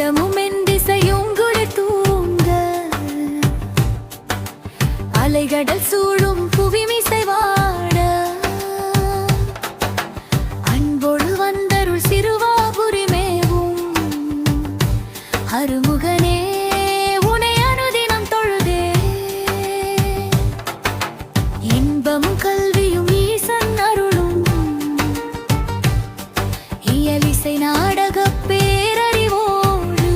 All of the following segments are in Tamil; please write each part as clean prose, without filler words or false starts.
அண்டமும் என் திசையும் குடி தூங்க அலைகடல் சூழும் புவி மிசைவாட அன்போடு வந்தருள் சிறுவாபுரி மேவும் அருமுகனே உனை அனுதினம் தொழுதே இன்பமும் கல்வியும் ஈசன் அருளும் இயலிசை நாடகப் பேரறிவோடு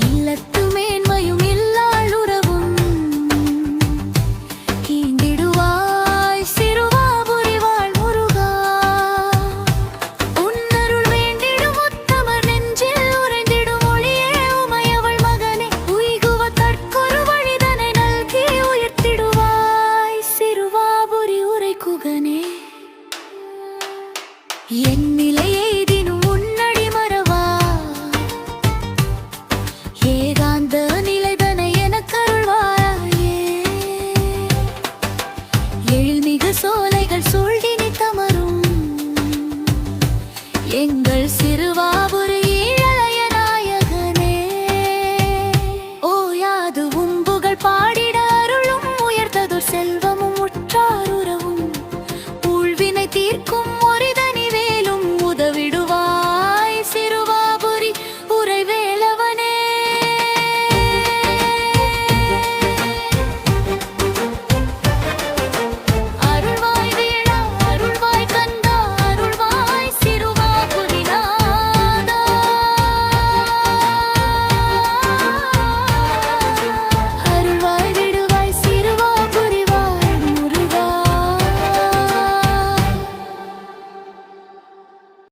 இல்லத்து மேன்மையும் இல்லாளுறவும் ஈண்டிடுவாய் சிறுவாபுரி வாழ் முருகா. உன்னருள் வேண்டிடும் உத்தமர் நெஞ்சில் உறைந்திடும் ஒளியே உமையவள் மகனே உய்குவ தற்கொரு வழிதனை நல்கி உயர்த்திடுவாய் சிறுவாபுரி உரை குகனே. என் நிலையை தினும் உன்னடி மறவா ஏகாந்த நிலைதனை எனக்கருள்வாயே. எழில்மிகு சோலைகள் சூழ்கினி தமரும் எங்கள் சிறுவாபுரி